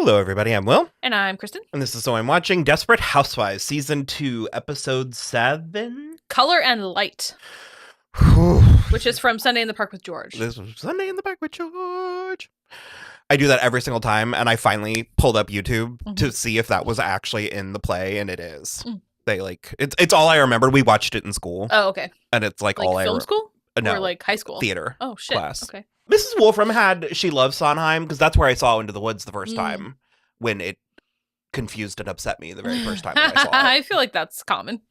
Hello, everybody. I'm Will. And I'm Kristin. And this is So I'm Watching Desperate Housewives, Season 2, Episode 7. Color and Light. Which is from Sunday in the Park with George. This was Sunday in the Park with George. I do that every single time, and I finally pulled up YouTube to see if that was actually in the play, and it is. They it's all I remember. We watched it in school. Oh, okay. And it's like all I film school? No, or like high school? Theater. Oh, shit. Class. Okay. Mrs. Wolfram had She Loves Sondheim, because that's where I saw Into the Woods the first time, when it confused and upset me the very first time that I saw it. I feel like that's common.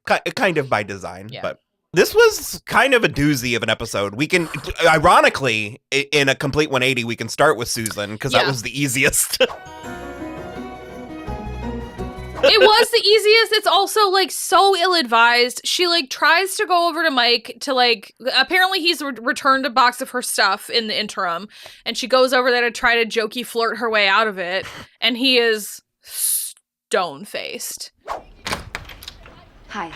Kind of by design, Yeah. but this was kind of a doozy of an episode. We can, ironically, in a complete 180, we can start with Susan, because that was the easiest. It was the easiest. It's also like so ill-advised. She like tries to go over to Mike to like, apparently he's returned a box of her stuff in the interim, and she goes over there to try to jokey flirt her way out of it, and he is stone-faced. Hi.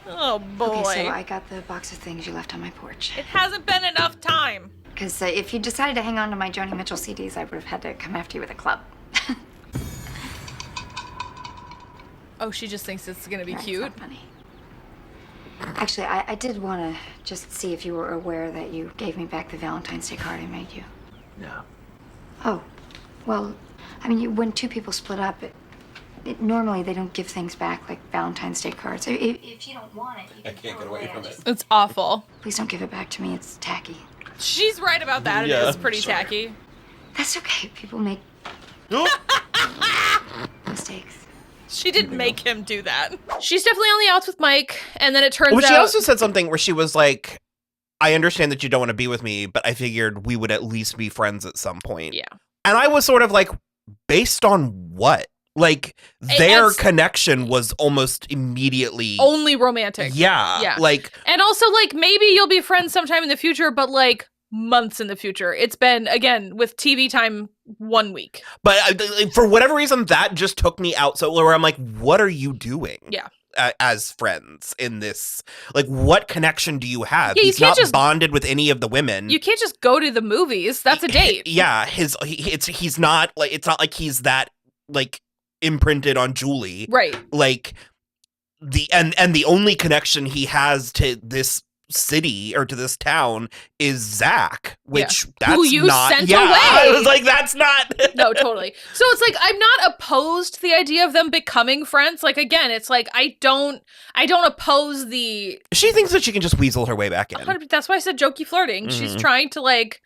Oh boy. Okay, so I got the box of things you left on my porch. It hasn't been enough time. Because if you decided to hang on to my Joni Mitchell CDs, I would have had to come after you with a club. Oh, she just thinks it's gonna be cute. Not funny. Actually, I did want to just see if you were aware that you gave me back the Valentine's Day card I made you. No. Oh, well, I mean, when two people split up, normally they don't give things back like Valentine's Day cards. If you don't want it, you can can't throw get away it from it. It's awful. Please don't give it back to me. It's tacky. She's right about that. Yeah, It is pretty tacky. That's okay. People make mistakes. She didn't make him do that. She's definitely on the outs with Mike, and then it turns Well, out... she also said something where she was like, I understand that you don't want to be with me, but I figured we would at least be friends at some point. Yeah. And I was sort of like, based on what? Like, their connection was almost immediately... only romantic. Yeah. Yeah. Like... And also, like, maybe you'll be friends sometime in the future, but, like, months in the future. It's been, again, with TV time, 1 week. But for whatever reason, that just took me out. So where I'm like, what are you doing? Yeah. As friends in this, like, what connection do you have? Yeah, He's not bonded with any of the women. You can't just go to the movies. That's a date. Yeah, he's not like, it's not like he's that like imprinted on Julie, Right? Like the only connection he has to this city or to this town is Zach, which that's who you not, sent yeah, away. I was like, that's not. No, totally. So it's like, I'm not opposed to the idea of them becoming friends. Like, again, it's like, I don't oppose the... She thinks that she can just weasel her way back in. That's why I said jokey flirting. She's trying to, like,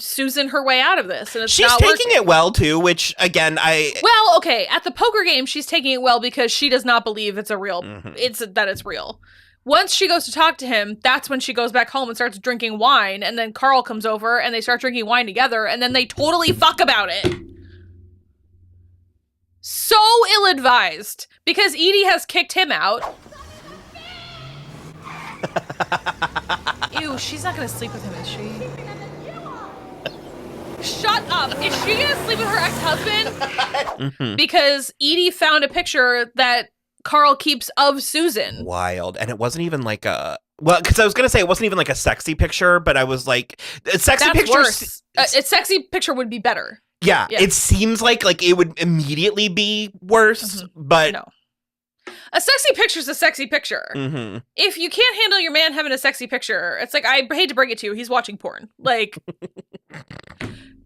Susan her way out of this, and it's She's not taking working. it well, too, which, again, Well, okay, at the poker game, she's taking it well because she does not believe it's a real... that it's real. Once she goes to talk to him, that's when she goes back home and starts drinking wine, and then Carl comes over, and they start drinking wine together, and then they totally fuck about it. So ill-advised, because Edie has kicked him out. Ew, she's not gonna sleep with him, is she? Shut up! Is she gonna sleep with her ex-husband? Because Edie found a picture that Carl keeps of Susan. Wild. And it wasn't even like a... Well, because I was going to say it wasn't even like a sexy picture, but I was like... A sexy That's picture... worse. A sexy picture would be better. Yeah, Yeah. it seems like it would immediately be worse, but... No. A sexy picture's a sexy picture. If you can't handle your man having a sexy picture, it's like, I hate to bring it to you, he's watching porn. Like...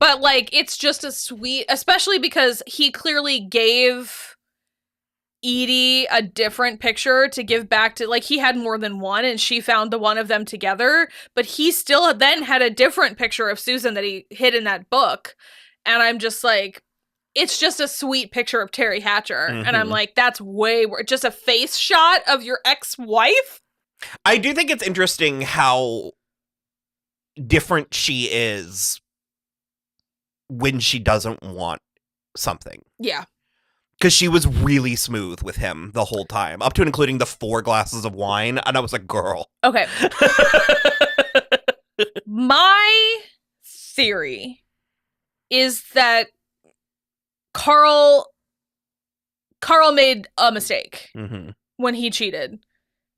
But, like, it's just a sweet... Especially because he clearly gave Edie a different picture to give back to... Like, he had more than one, and she found the one of them together. But he still then had a different picture of Susan that he hid in that book. And I'm just like... It's just a sweet picture of Terry Hatcher. And I'm like, that's way worse. Just a face shot of your ex-wife? I do think it's interesting how different she is when she doesn't want something. Yeah. Because she was really smooth with him the whole time, up to and including the 4 glasses of wine. And I was like, girl. Okay. My theory is that Carl made a mistake when he cheated.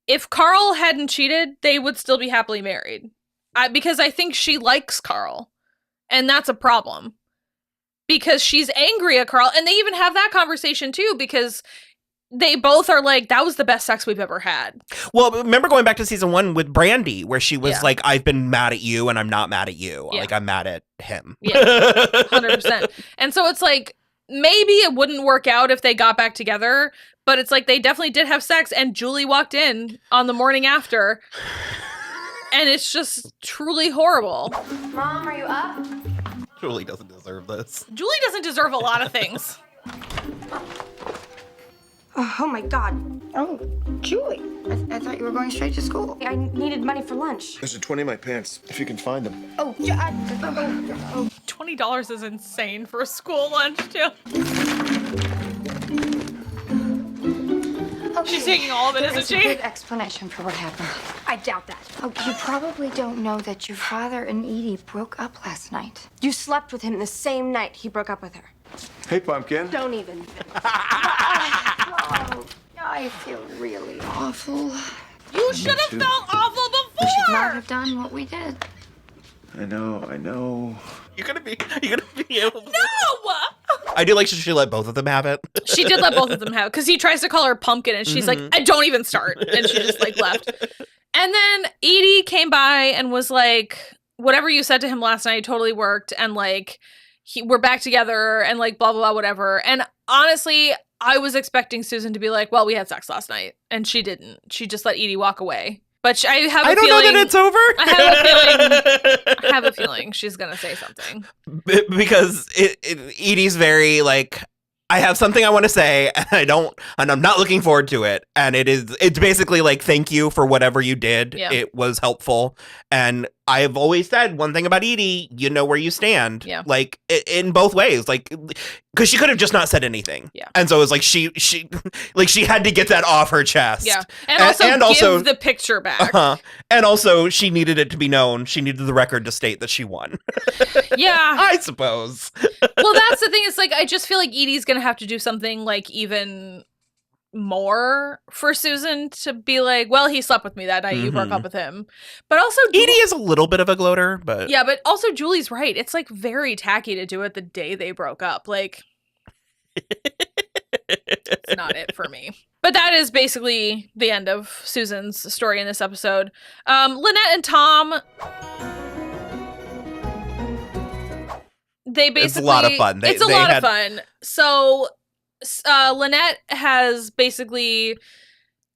If Carl hadn't cheated, they would still be happily married. Because I think she likes Carl. And that's a problem. because she's angry at Carl. And they even have that conversation too, because they both are like, that was the best sex we've ever had. Well, remember going back to season 1 with Brandy, where she was like, I've been mad at you and I'm not mad at you. Yeah. Like, I'm mad at him. Yeah, 100%. And so it's like, maybe it wouldn't work out if they got back together, but it's like they definitely did have sex, and Julie walked in on the morning after, and it's just truly horrible. Mom, are you up? Julie doesn't deserve this. Julie doesn't deserve a lot of things. Oh my God. Oh, Julie. I thought you were going straight to school. I needed money for lunch. There's a 20 in my pants, if you can find them. Oh, $20 is insane for a school lunch, too. okay. She's taking all of it, isn't There's a she? good explanation for what happened. I doubt that. Oh, you probably don't know that your father and Edie broke up last night. You slept with him the same night he broke up with her. Hey, Pumpkin. Don't even. Oh, I feel really awful. You should have felt awful before. We should not have done what we did. I know. You're gonna be able to... No! I do like she let both of them have it. She did let both of them have it, because he tries to call her Pumpkin, and she's like, I don't even start. And she just, like, left. And then Edie came by and was like, whatever you said to him last night totally worked, and, like, we're back together, and, like, blah, blah, blah, whatever. And honestly, I was expecting Susan to be like, well, we had sex last night. And she didn't. She just let Edie walk away. But I have a I don't feeling, know that it's over. I have a feeling she's going to say something. Because Edie's very, like, I have something I want to say, and I'm not looking forward to it. And it's basically like, thank you for whatever you did. Yeah. It was helpful. And I've always said one thing about Edie, you know where you stand. Yeah. Like, in both ways. Like, because she could have just not said anything. Yeah. And so it was like, she had to get that off her chest. Yeah. And also give the picture back. And also, she needed it to be known. She needed the record to state that she won. Yeah. I suppose. Well, that's the thing. It's like, I just feel like Edie's going to have to do something like even more for Susan to be like, well, he slept with me that night. You broke up with him. But also Edie is a little bit of a gloater, but yeah, but also Julie's right. It's like very tacky to do it the day they broke up. Like, it's not it for me. But that is basically the end of Susan's story in this episode. Lynette and Tom, they basically... It's a lot of fun. It's a lot of fun. So... Lynette has basically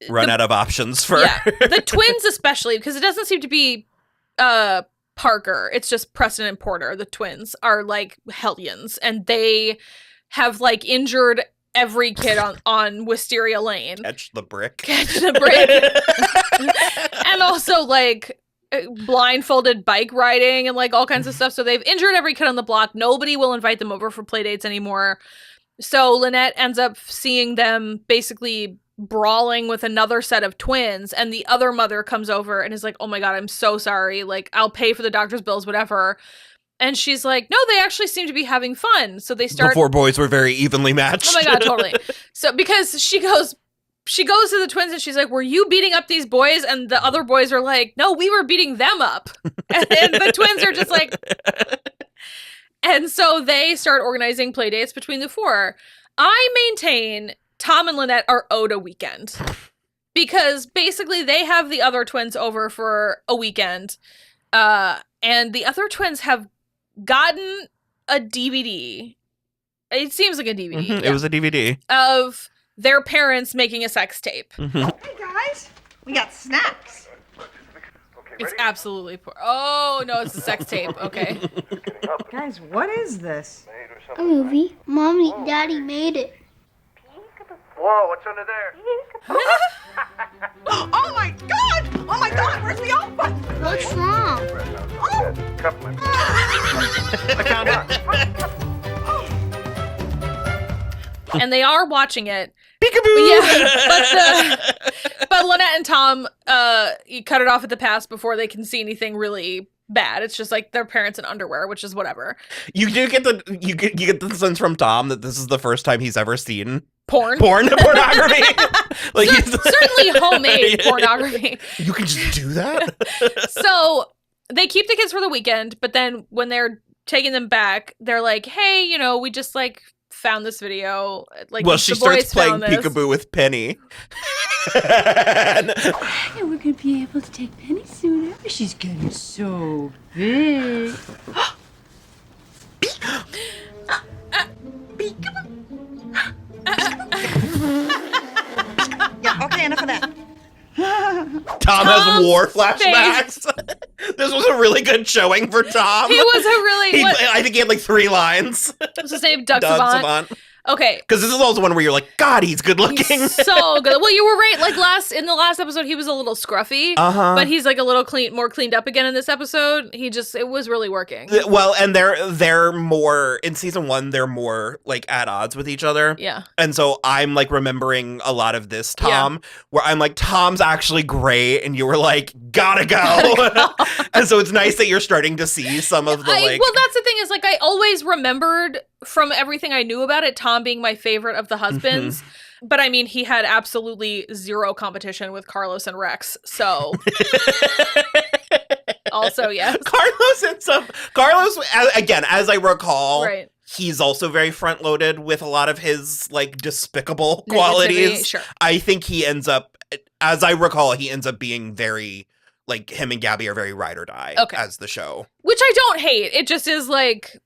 run out of options for the twins, especially because it doesn't seem to be Parker. It's just Preston and Porter. The twins are like hellions, and they have like injured every kid on Wysteria Lane. Catch the brick. And also like blindfolded bike riding and like all kinds of stuff. So they've injured every kid on the block. Nobody will invite them over for play dates anymore. So Lynette ends up seeing them basically brawling with another set of twins, and the other mother comes over and is like, oh my God, I'm so sorry. Like, I'll pay for the doctor's bills, whatever. And she's like, no, they actually seem to be having fun. So they start... The four boys were very evenly matched. Oh my God, totally. So because she goes to the twins and she's like, were you beating up these boys? And the other boys are like, no, we were beating them up. And the twins are just like... And so they start organizing play dates between the four. I maintain Tom and Lynette are owed a weekend. Because basically they have the other twins over for a weekend. And the other twins have gotten a DVD. It seems like a DVD. It was a DVD. Of their parents making a sex tape. Hey guys, we got snacks. It's absolutely poor. Oh, no, it's a sex tape. Okay. Guys, what is this? A movie. Mommy, Daddy made it. Whoa, what's under there? Oh my God! Oh my God, where's the off button? What's wrong? And they are watching it. Peekaboo! Yeah, but Lynette and Tom, you cut it off at the pass before they can see anything really bad. It's just like their parents in underwear, which is whatever. You do get you get the sense from Tom that this is the first time he's ever seen pornography. Like certainly homemade pornography. You can just do that. So they keep the kids for the weekend, but then when they're taking them back. They're like, hey, you know, we just like found this video. Like, well, the she boys starts playing found this. peekaboo with Penny. Yeah, we're gonna be able to take Penny sooner. She's getting so big. Yeah, okay, enough of that. Tom has war flashbacks. This was a really good showing for Tom. He was a really. I think he had like 3 lines. What's his name? Doug Doug Savant. Savant. Okay. Because this is also one where you're like, God, he's good looking. He's so good. Well, you were right. Like in the last episode, he was a little scruffy, but he's like a little more cleaned up again in this episode. It was really working. Well, and they're more in season 1. They're more like at odds with each other. Yeah. And so I'm like remembering a lot of this Tom, where I'm like, Tom's actually great, and you were like, gotta go. And so it's nice that you're starting to see some of the like. Well, that's the thing is like I always remembered from everything I knew about it, Tom being my favorite of the husbands. But I mean, he had absolutely zero competition with Carlos and Rex. So also, yes. Carlos, again, as I recall, Right. he's also very front loaded with a lot of his like despicable qualities. Sure. I think he ends up, as I recall, he ends up being very like him and Gabby are very ride or die as the show. Which I don't hate. It just is like,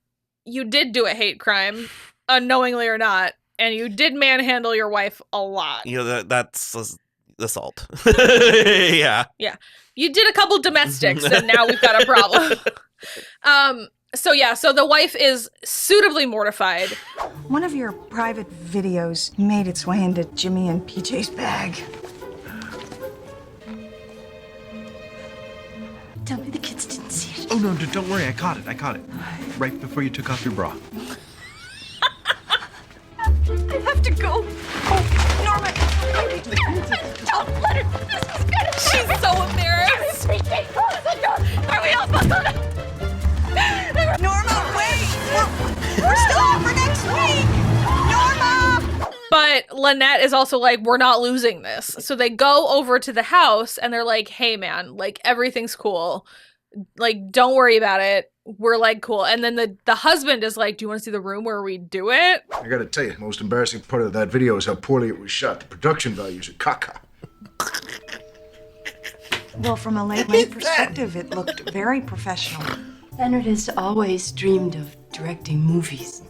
you did do a hate crime, unknowingly or not, and you did manhandle your wife a lot. You know, that's assault. Yeah. Yeah. You did a couple domestics, and now we've got a problem. So the wife is suitably mortified. One of your private videos made its way into Jimmy and PJ's bag. Tell me the kids didn't see it. Oh, no, don't worry. I caught it. Right before you took off your bra. I have to go. Oh, Norma. Don't let her. This is gonna. She's so embarrassed. Are we all buckled? Norma, wait. We're still on for next week. Norma. But Lynette is also like, we're not losing this. So they go over to the house and they're like, hey, man, like everything's cool. Like, don't worry about it. We're like, cool. And then the husband is like, do you want to see the room where we do it? I gotta tell you, the most embarrassing part of that video is how poorly it was shot. The production values are caca. Well, from a late perspective, it looked very professional. Leonard has always dreamed of directing movies.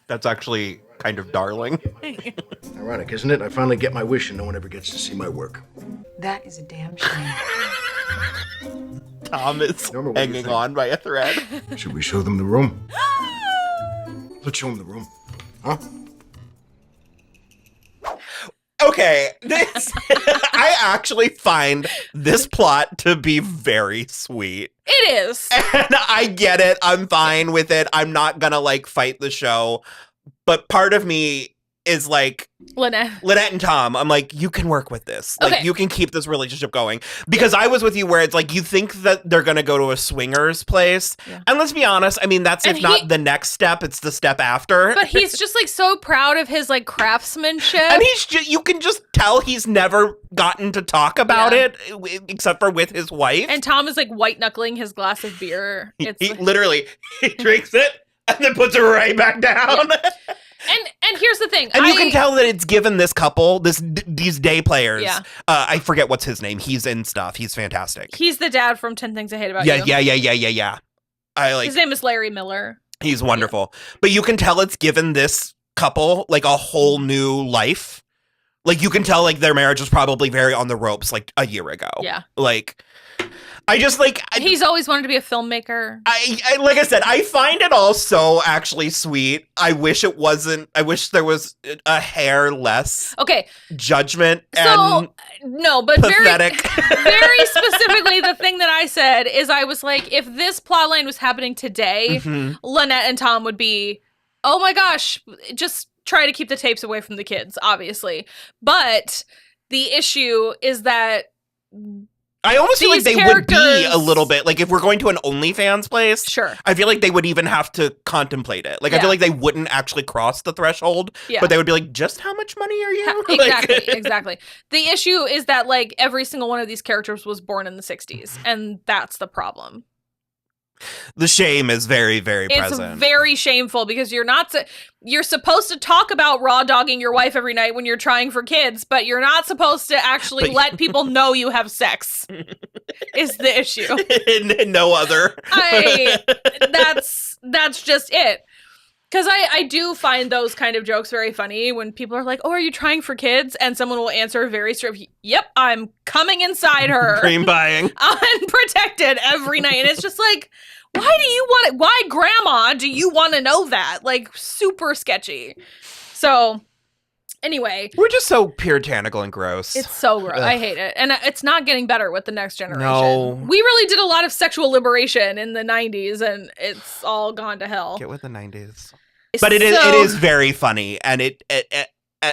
That's actually kind of darling. Ironic, isn't it? I finally get my wish and no one ever gets to see my work. That is a damn shame. Tom is Norma, what do you hanging think? on by a thread. Should we show them the room? Let's show them the room. Huh? Okay, I actually find this plot to be very sweet. It is. And I get it. I'm fine with it. I'm not gonna like fight the show. But part of me is like, Lynette and Tom, I'm like, you can work with this. Like, Okay. you can keep this relationship going. Because I was with you where it's like, you think that they're going to go to a swingers place. Yeah. And let's be honest, I mean, that's And if not the next step, it's the step after. But he's just like so proud of his like craftsmanship. And he's just, you can just tell he's never gotten to talk about it, except for with his wife. And Tom is like white knuckling his glass of beer. He literally, he drinks it and then puts it right back down. Yeah. And here's the thing. And you can tell that it's given this couple, these day players. Yeah. I forget what's his name. He's in stuff. He's fantastic. He's the dad from 10 Things I Hate About You. Yeah. I like. His name is Larry Miller. He's wonderful. But you can tell it's given this couple like a whole new life. Like you can tell like their marriage was probably very on the ropes like a year ago. Yeah. Like I just like he's always wanted to be a filmmaker. I like I said, I find it all so actually sweet. I wish it wasn't. I wish there was a hair less. Okay. Judgment and no, but pathetic. very specifically, the thing that I said is I was like, if this plotline was happening today, Lynette and Tom would be, oh my gosh, just try to keep the tapes away from the kids, obviously. But the issue is that I almost feel like they would be a little bit, like if we're going to an OnlyFans place, sure. I feel like they would even have to contemplate it. Like I feel like they wouldn't actually cross the threshold, but they would be like, just how much money are you? Exactly. The issue is that like every single one of these characters was born in the 60s, and that's the problem. The shame is very, very present. It's very shameful because you're supposed to talk about raw dogging your wife every night when you're trying for kids, but you're not supposed to actually let people know you have sex. Is the issue. And no other. That's just it. Because I do find those kind of jokes very funny when people are like, oh, are you trying for kids? And someone will answer very straight, yep, I'm coming inside her. Cream buying. Unprotected every night. And it's just like, why do you want it? Why, grandma, do you want to know that? Like, super sketchy. So, anyway. We're just so puritanical and gross. It's so gross. I hate it. And it's not getting better with the next generation. No. We really did a lot of sexual liberation in the 90s, and it's all gone to hell. Get with the 90s. But it is very funny, and it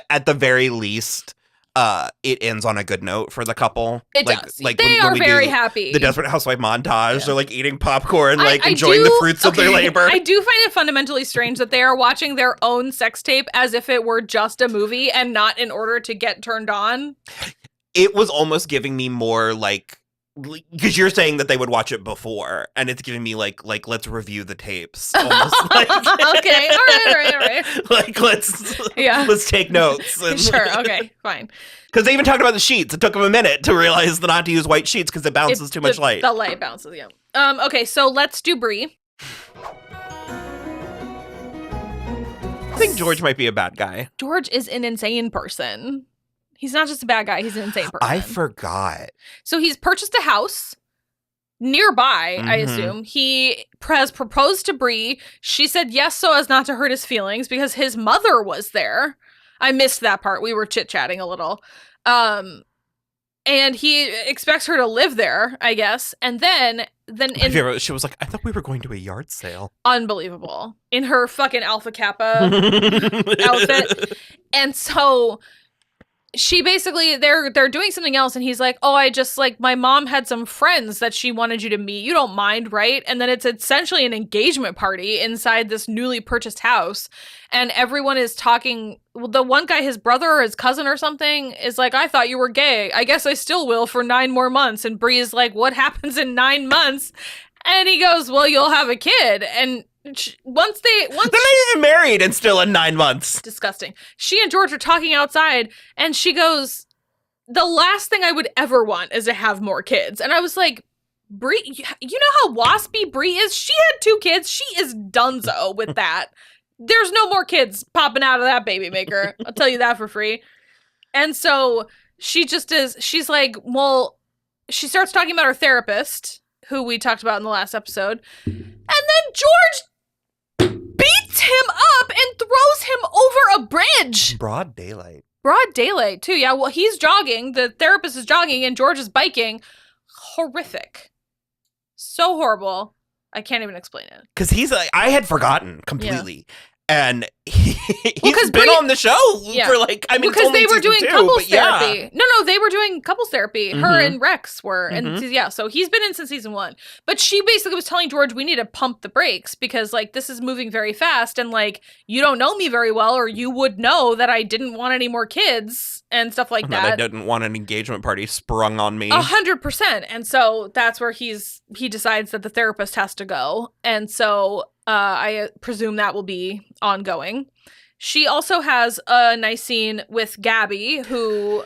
at the very least, it ends on a good note for the couple. It does. Like they are very happy. The Desperate Housewife montage, they're like eating popcorn, enjoying the fruits of their labor. I do find it fundamentally strange that they are watching their own sex tape as if it were just a movie and not in order to get turned on. It was almost giving me more because you're saying that they would watch it before, and it's giving me like let's review the tapes. Almost like, okay, all right. Let's take notes. Sure, okay, fine. Because they even talked about the sheets. It took them a minute to realize not to use white sheets because it bounces too much light. The light bounces, yeah. Okay, so let's do Bree. I think George might be a bad guy. George is an insane person. He's not just a bad guy, he's an insane person. I forgot. So he's purchased a house nearby, I assume. He has proposed to Bree. She said yes so as not to hurt his feelings because his mother was there. I missed that part. We were chit-chatting a little. And he expects her to live there, I guess. And then she was like, I thought we were going to a yard sale. Unbelievable. In her fucking Alpha Kappa outfit. And so she basically, they're doing something else, and he's like, oh, I just, my mom had some friends that she wanted you to meet. You don't mind, right? And then it's essentially an engagement party inside this newly purchased house, and everyone is talking. The one guy, his brother or his cousin or something, is like, I thought you were gay. I guess I still will for 9 more months. And Bree is like, what happens in 9 months? And he goes, well, you'll have a kid. And once they're not even married and still in 9 months. Disgusting. She and George are talking outside, and she goes, the last thing I would ever want is to have more kids. And I was like, Bree, you know how waspy Bree is? She had 2 kids. She is donezo with that. There's no more kids popping out of that baby maker. I'll tell you that for free. And so she just is, she's like, well, she starts talking about her therapist, who we talked about in the last episode. And then George beats him up and throws him over a bridge. Broad daylight. Broad daylight, too. Yeah, well, he's jogging. The therapist is jogging, and George is biking. Horrific. So horrible. I can't even explain it. Because he's like, I had forgotten completely. Yeah. And he's been on the show for because they were doing couples therapy. Yeah. No, they were doing couples therapy. Her and Rex were. And so he's been in since season 1. But she basically was telling George, we need to pump the brakes because this is moving very fast. And you don't know me very well, or you would know that I didn't want any more kids and stuff like that. I didn't want an engagement party sprung on me. 100%. And so that's where he decides that the therapist has to go. And so I presume that will be ongoing. She also has a nice scene with Gabby, who...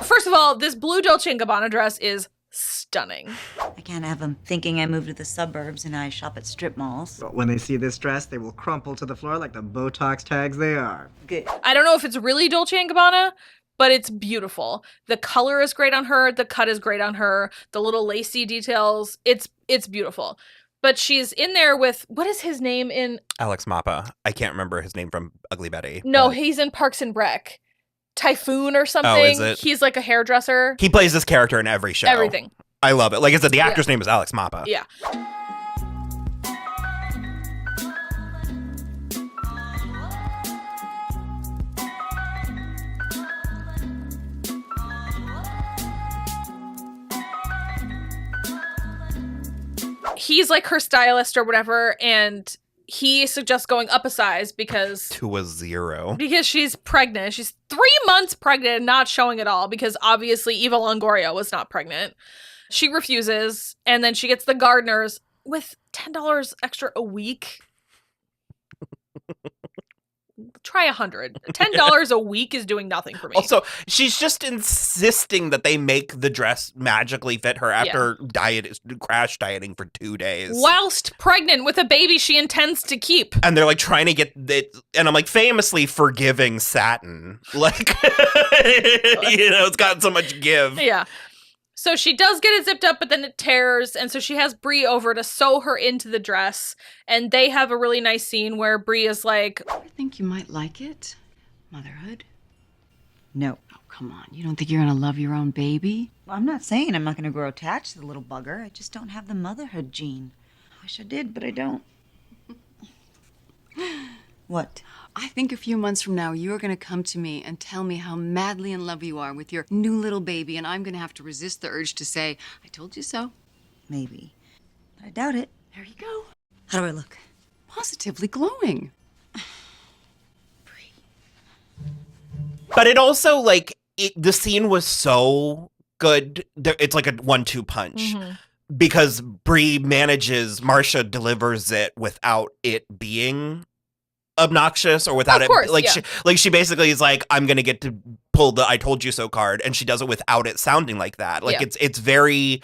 First of all, this blue Dolce & Gabbana dress is stunning. I can't have them thinking I moved to the suburbs and I shop at strip malls. But when they see this dress, they will crumple to the floor like the Botox tags they are. Good. I don't know if it's really Dolce & Gabbana, but it's beautiful. The color is great on her. The cut is great on her. The little lacy details. It's beautiful. But she's in there with, what is his name in? Alex Mappa. I can't remember his name from Ugly Betty. No, he's in Parks and Rec. Typhoon or something. Oh, is it? He's like a hairdresser. He plays this character in every show. Everything. I love it. Like I said, the actor's name is Alex Mappa. Yeah. He's like her stylist or whatever, and he suggests going up a size because... to a 0. Because she's pregnant. She's 3 months pregnant and not showing at all because obviously Eva Longoria was not pregnant. She refuses, and then she gets the gardeners with $10 extra a week. Try 100. $10 a week is doing nothing for me. Also, she's just insisting that they make the dress magically fit her after crash dieting for 2 days. Whilst pregnant with a baby she intends to keep. And they're like trying to get it, and I'm like, famously forgiving satin. Like, it's got so much give. Yeah. So she does get it zipped up, but then it tears, and so she has Bree over to sew her into the dress, and they have a really nice scene where Bree is like, I think you might like it, motherhood. No. Oh, come on. You don't think you're gonna love your own baby? Well, I'm not saying I'm not going to grow attached to the little bugger. I just don't have the motherhood gene. I wish I did, but I don't. What? I think a few months from now, you are going to come to me and tell me how madly in love you are with your new little baby, and I'm going to have to resist the urge to say, I told you so. Maybe. But I doubt it. There you go. How do I look? Positively glowing. But it also, like, the scene was so good. It's like a 1-2 punch. mm-hmm. Because Marcia delivers it without it being obnoxious or without she basically is like, I'm gonna get to pull the I told you so card, and she does it without it sounding like that. Like it's very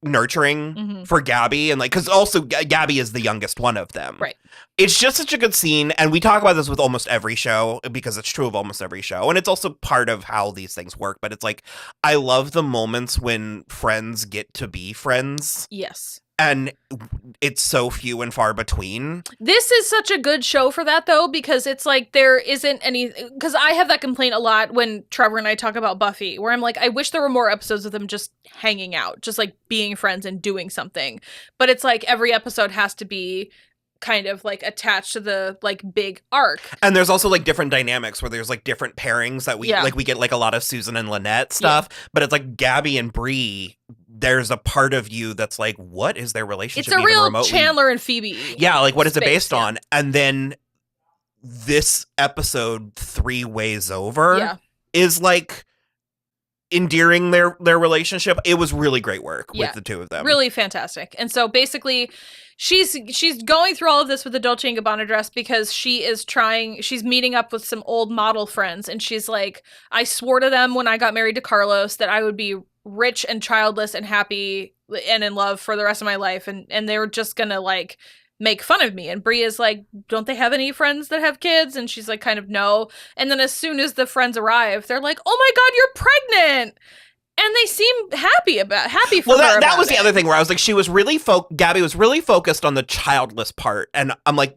nurturing for Gabby, and like, because also Gabby is the youngest one of them. Right. It's just such a good scene, and we talk about this with almost every show because it's true of almost every show, and it's also part of how these things work. But it's like, I love the moments when friends get to be friends. Yes. And it's so few and far between. This is such a good show for that, though, because it's like there isn't any... Because I have that complaint a lot when Trevor and I talk about Buffy, where I'm like, I wish there were more episodes of them just hanging out, just like being friends and doing something. But it's like every episode has to be kind of like attached to the like big arc. And there's also like different dynamics where there's like different pairings that we like. We get like a lot of Susan and Lynette stuff, but it's like Gabby and Bree. There's a part of you that's like, what is their relationship? It's a real Chandler and Phoebe. Yeah, like what is it based on? And then this episode 3 ways over is like endearing their relationship. It was really great work with the two of them. Really fantastic. And so basically she's going through all of this with the Dolce & Gabbana dress because she's meeting up with some old model friends, and she's like, I swore to them when I got married to Carlos that I would be rich and childless and happy and in love for the rest of my life, and they were just gonna like make fun of me. And Bree is like, don't they have any friends that have kids? And she's like, kind of no. And then as soon as the friends arrive, they're like, oh my God, you're pregnant. And they seem happy for her. Well, that was the other thing where I was like, she was really Gabby was really focused on the childless part, and I'm like,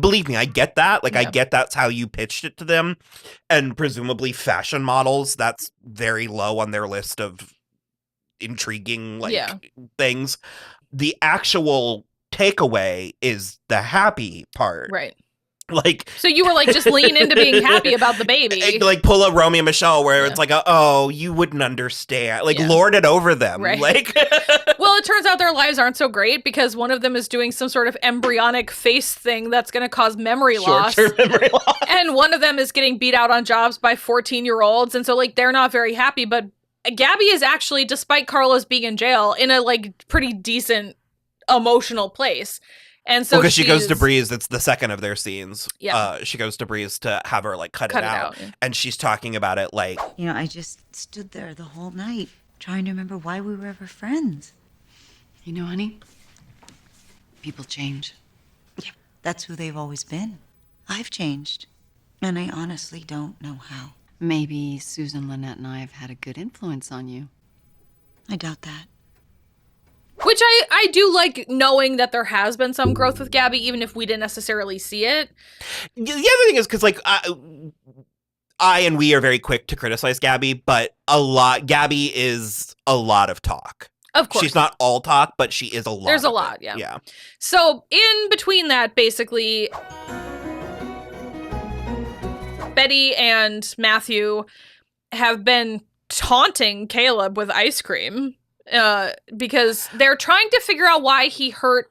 believe me, I get that. Like, I get that's how you pitched it to them, and presumably fashion models, that's very low on their list of intriguing things. The actual takeaway is the happy part, right? Like, so you were like, just lean into being happy about the baby. Like pull a Romeo and Michelle where it's like, oh, you wouldn't understand. Like lord it over them. Right. Like, well, it turns out their lives aren't so great because one of them is doing some sort of embryonic face thing that's going to cause memory loss. Short-term memory loss. And one of them is getting beat out on jobs by 14-year-olds. And so like, they're not very happy. But Gabby is actually, despite Carlos being in jail, in a like pretty decent emotional place. And so because she goes to Bree's, it's the second of their scenes. Yeah. She goes to Bree's to have her like cut it out. And she's talking about it like, I just stood there the whole night trying to remember why we were ever friends. Honey, people change. Yeah, that's who they've always been. I've changed. And I honestly don't know how. Maybe Susan, Lynette, and I have had a good influence on you. I doubt that. Which I do like knowing that there has been some growth with Gabby, even if we didn't necessarily see it. The other thing is because like I and we are very quick to criticize Gabby, but Gabby is a lot of talk. Of course. She's not all talk, but she is a lot. There's a lot, yeah. Yeah. So in between that, basically, Betty and Matthew have been taunting Caleb with ice cream. Because they're trying to figure out why he hurt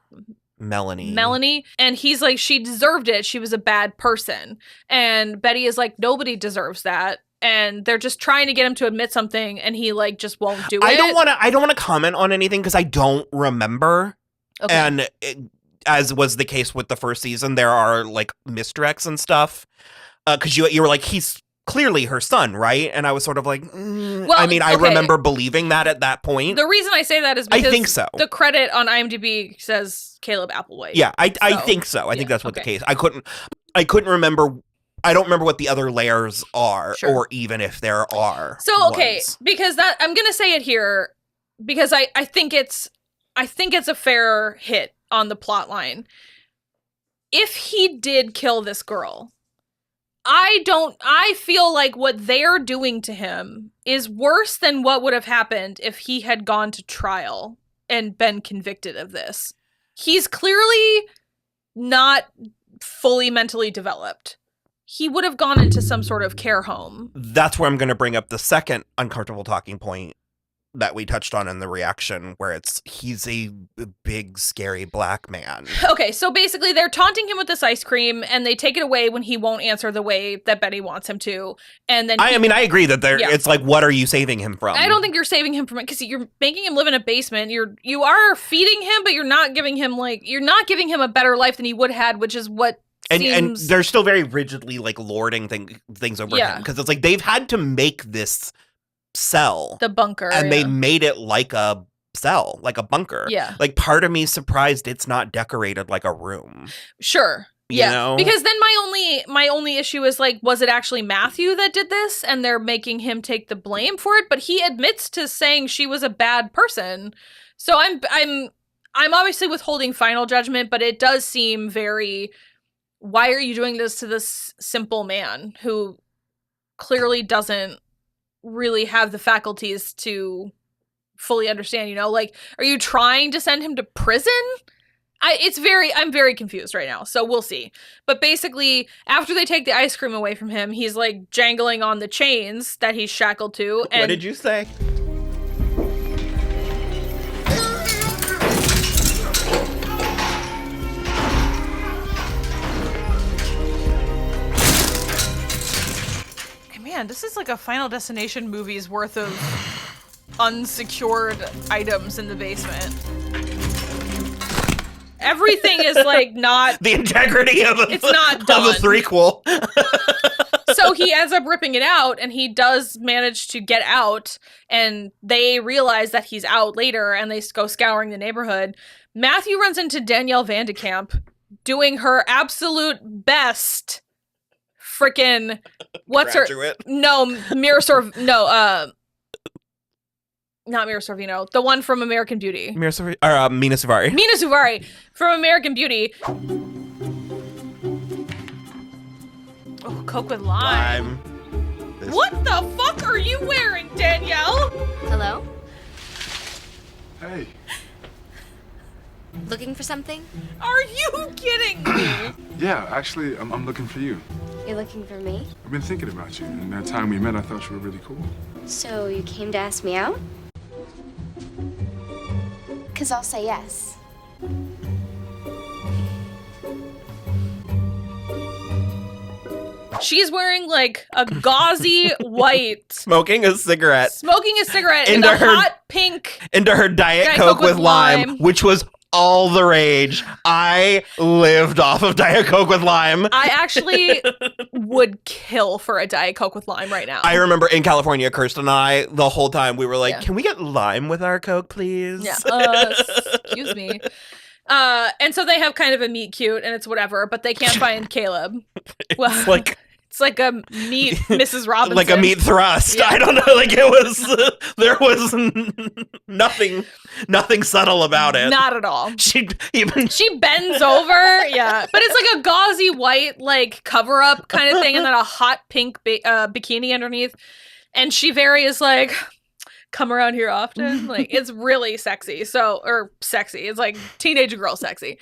Melanie. And he's like, she deserved it. She was a bad person. And Betty is like, nobody deserves that. and they're just trying to get him to admit something, and he like just won't do it. I don't want to comment on anything because I don't remember. Okay. And as was the case with the first season, there are like misdirects and stuff. Because you were like, he's clearly her son, right? And I was sort of like, Well, I mean, I okay. remember believing that at that point. The reason I say that is because I think so. The credit on IMDb says Caleb Applewhite. Yeah, I think so. I think that's what the case. I couldn't remember. I don't remember what the other layers are, or even if there are. So okay, ones. because that I'm gonna say it here because I think it's a fair hit on the plot line. If he did kill this girl, I feel like what they're doing to him is worse than what would have happened if he had gone to trial and been convicted of this. He's clearly not fully mentally developed. He would have gone into some sort of care home. That's where I'm going to bring up the second uncomfortable talking point that we touched on in the reaction, where he's a big, scary black man. Okay, so basically they're taunting him with this ice cream, and they take it away when he won't answer the way that Betty wants him to. And then I mean, I agree that it's like, what are you saving him from? I don't think you're saving him from it because you're making him live in a basement. You are feeding him, but you're not giving him a better life than he would have had, which is what. And they're still very rigidly like lording things over him because it's like they've had to make this cell, the bunker, and they made it like a cell, like a bunker. Yeah, like part of me is surprised it's not decorated like a room. Sure. You Yeah, know? because then my only issue is like, was it actually Matthew that did this, and they're making him take the blame for it? But he admits to saying she was a bad person, so I'm obviously withholding final judgment, but it does seem very. Why are you doing this to this simple man who clearly doesn't really have the faculties to fully understand, like, are you trying to send him to prison? I'm very confused right now, so we'll see. But basically, after they take the ice cream away from him, he's like jangling on the chains that he's shackled to. And what did you say? Man, this is like a Final Destination movie's worth of unsecured items in the basement. Everything is like not the integrity of it's not done. Of a threequel. So he ends up ripping it out, and he does manage to get out, and they realize that he's out later, and they go scouring the neighborhood. Matthew runs into Danielle Vandekamp doing her absolute best. Freaking what's Graduate. her no Mira not Mira Sorvino, the one from American Beauty. Mina Suvari. Mina Suvari from American Beauty. Oh, Coke with lime. What the fuck are you wearing, Danielle? Hello? Hey. Looking for something? Are you kidding me? Yeah, actually, I'm looking for you. You're looking for me? I've been thinking about you, and that time we met, I thought you were really cool. So you came to ask me out? 'Cause I'll say yes. She's wearing like a gauzy white, Smoking a cigarette in a hot pink into her Diet Coke with lime, which was all the rage. I lived off of Diet Coke with lime. I actually would kill for a Diet Coke with lime right now. I remember in California, Kristin and I, the whole time we were like, Can we get lime with our Coke, please? Yeah. Excuse me. And so they have kind of a meet cute, and it's whatever, but they can't find Caleb. It's like a meet Mrs. Robinson. Like a meat thrust. Yeah. I don't know. Like it was, there was nothing subtle about it. Not at all. She bends over. Yeah. But it's like a gauzy white, like cover up kind of thing, and then a hot pink bikini underneath. And she is like, come around here often. Like it's really sexy. Sexy. It's like teenage girl sexy.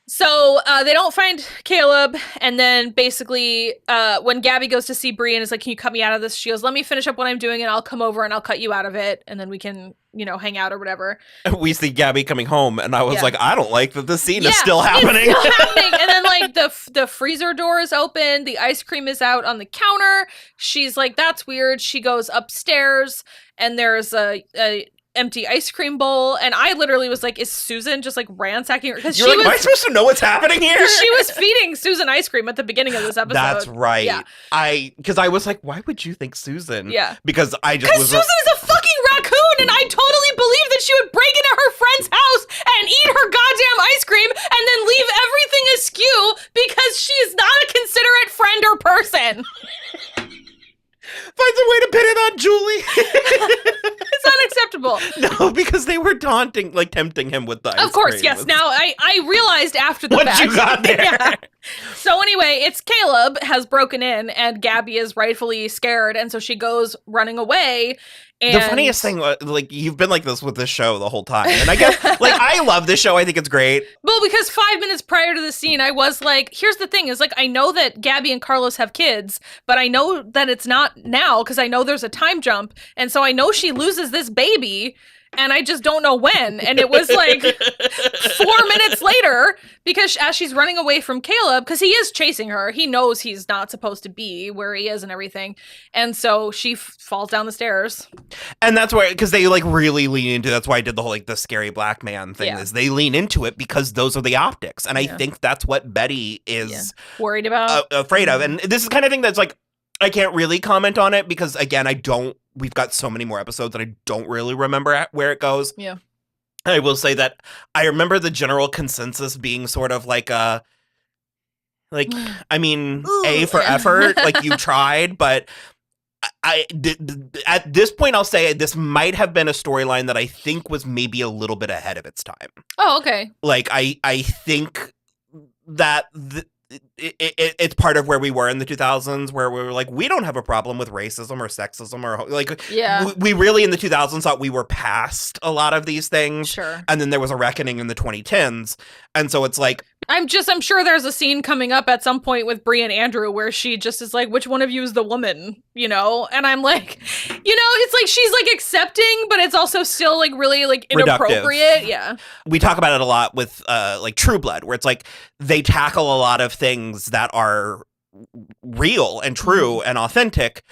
So they don't find Caleb, and then basically when Gabby goes to see Bree and is like, can you cut me out of this? She goes, let me finish up what I'm doing, and I'll come over and I'll cut you out of it, and then we can hang out or whatever. We see Gabby coming home, and I was like, I don't like that this scene is still It's happening. still happening. And then like the freezer door is open, the ice cream is out on the counter. She's like, that's weird. She goes upstairs, and there's a empty ice cream bowl, and I literally was like, is Susan just like ransacking her? Because You're like, am I supposed to know what's happening here? She was feeding Susan ice cream at the beginning of this episode. That's right. Yeah. Because I was like, why would you think Susan? Yeah. Because Susan is a fucking raccoon, and I totally believe that she would break into her friend's house and eat her goddamn ice cream and then leave everything askew because she's not a considerate friend or person. Finds a way to pin it on Julie. It's unacceptable. No, because they were tempting him with the ice cream. Of course, yes. Now, I realized after the Once fact. you got there. Yeah. So anyway, it's Caleb has broken in, and Gabby is rightfully scared, and so she goes running away. And the funniest thing, like, you've been like this with this show the whole time. And I guess, like, I love this show. I think it's great. Well, because 5 minutes prior to the scene, I was like, here's the thing, is like, I know that Gabby and Carlos have kids, but I know that it's not now because I know there's a time jump. And so I know she loses this baby, and I just don't know when. And it was like 4 minutes later, because as she's running away from Caleb, because he is chasing her, he knows he's not supposed to be where he is and everything. And so she falls down the stairs. And that's why, because they like really lean into, that's why I did the whole like the scary black man thing, is they lean into it because those are the optics. And I think that's what Betty is worried about, afraid of. And this is the kind of thing that's like, I can't really comment on it because, again, we've got so many more episodes that I don't really remember where it goes. Yeah. I will say that I remember the general consensus being sort of like A for effort, like you tried, but at this point, I'll say this might have been a storyline that I think was maybe a little bit ahead of its time. Oh, okay. Like, I think that it's part of where we were in the 2000s, where we were like, we don't have a problem with racism or sexism or like, we really in the 2000s thought we were past a lot of these things. Sure. And then there was a reckoning in the 2010s. And so it's like, I'm sure there's a scene coming up at some point with Bree and Andrew where she just is like, which one of you is the woman, And I'm like, it's like she's like accepting, but it's also still like really like inappropriate. Reductive. Yeah. We talk about it a lot with like True Blood, where it's like they tackle a lot of things that are real and true and authentic,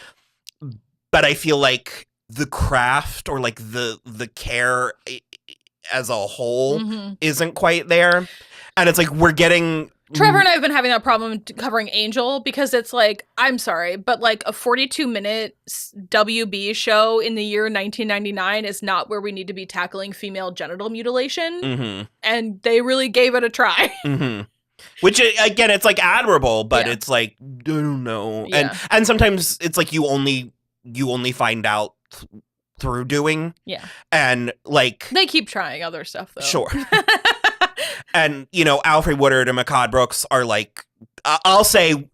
but I feel like the craft or like the care as a whole isn't quite there. And it's like we're getting... Trevor and I have been having that problem covering Angel because it's like, I'm sorry, but like a 42-minute WB show in the year 1999 is not where we need to be tackling female genital mutilation. And they really gave it a try. Which, again, it's like admirable, but it's like, I don't know. And sometimes it's like you only find out through doing. Yeah. And like... They keep trying other stuff, though. Sure. And, Alfred Woodard and Mehcad Brooks are like, I'll say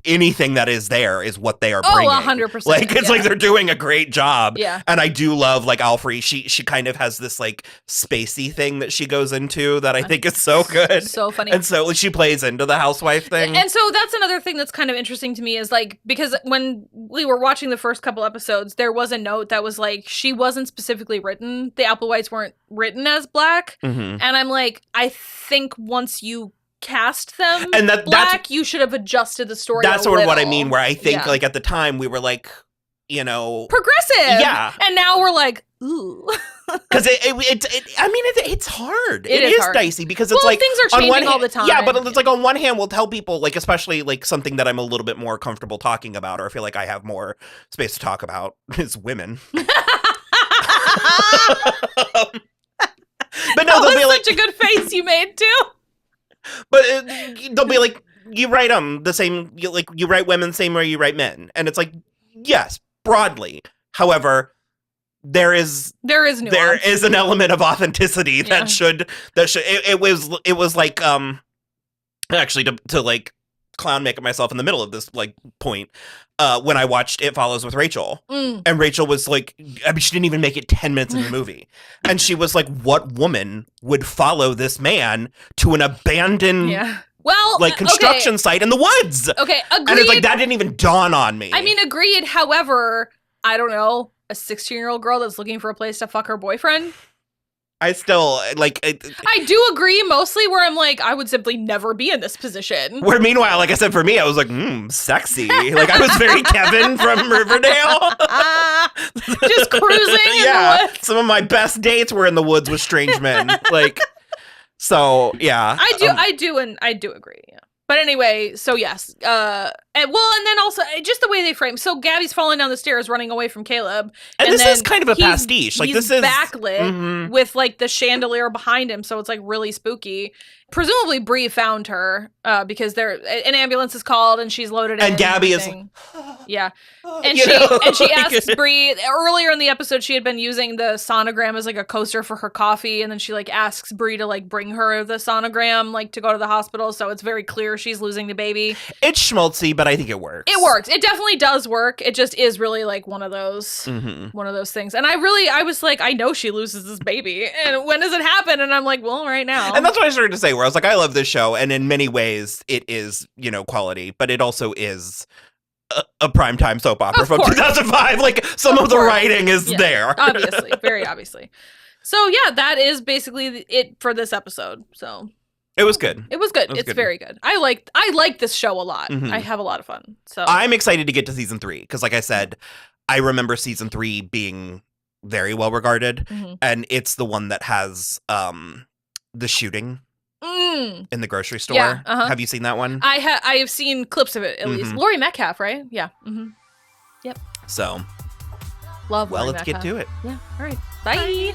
anything that is there is what they are bringing. 100%. Like, it's like they're doing a great job. Yeah. And I do love, like, Alfred. She kind of has this, like, spacey thing that she goes into that I think is so good. So funny. And so she plays into the housewife thing. And so that's another thing that's kind of interesting to me is, like, because when we were watching the first couple episodes, there was a note that was like, she wasn't specifically written. The Applewhites weren't written as black. And I'm like, I think once you cast them and black, you should have adjusted the story. That's sort of what I mean, where I think like at the time we were like, progressive. Yeah. And now we're like, ooh. Because it's hard. It is hard. Dicey because it's like things are changing all the time. Yeah, but it's like on one hand we'll tell people, like, especially like something that I'm a little bit more comfortable talking about, or I feel like I have more space to talk about is women. But no, that they'll be was like, such a good face you made too. But they'll be like, you write the same, you write women the same way you write men, and it's like, yes, broadly. However, there is nuance. There is an element of authenticity that should it was like actually to like clown make myself in the middle of this like point when I watched It Follows with Rachel, and Rachel was like, I mean, she didn't even make it 10 minutes in the movie, and she was like, what woman would follow this man to an abandoned like construction site in the woods? Okay, agreed. And it's like that didn't even dawn on me. I mean, agreed. However, I don't know. a 16-year-old girl that's looking for a place to fuck her boyfriend. I still, like... I do agree, mostly, where I'm like, I would simply never be in this position. Where meanwhile, like I said, for me, I was like, sexy. Like, I was very Kevin from Riverdale. Just cruising in the woods. Some of my best dates were in the woods with strange men. Like, so, yeah. I do agree, yeah. But anyway, so yes. And then also, just the way they frame. So Gabby's falling down the stairs, running away from Caleb. And this is kind of a pastiche. Like, this is backlit with, like, the chandelier behind him, so it's, like, really spooky. Presumably, Bree found her because an ambulance is called and she's loaded in. And Gabby is yeah. And she asks Bree, earlier in the episode, she had been using the sonogram as, like, a coaster for her coffee, and then she, like, asks Bree to, like, bring her the sonogram, like, to go to the hospital, so it's very clear she's losing the baby. It's schmaltzy, but I think it works. It works. It definitely does work. It just is really, like, one of those things. And I was like, I know she loses this baby. And when does it happen? And I'm like, well, right now. And that's what I started to say, where I was like, I love this show. And in many ways, it is, quality, but it also is a primetime soap opera from 2005. Like, some of the writing is there. Obviously. Very obviously. So, yeah, that is basically it for this episode. So... It was good. It's very good. I like this show a lot. I have a lot of fun. So I'm excited to get to season 3 because, like I said, I remember season 3 being very well regarded, and it's the one that has the shooting in the grocery store. Yeah, Have you seen that one? I have seen clips of it at least. Laurie Metcalf, right? Yeah. Yep. So, love. Well, Laurie let's Metcalf. get to it. Yeah. All right. Bye.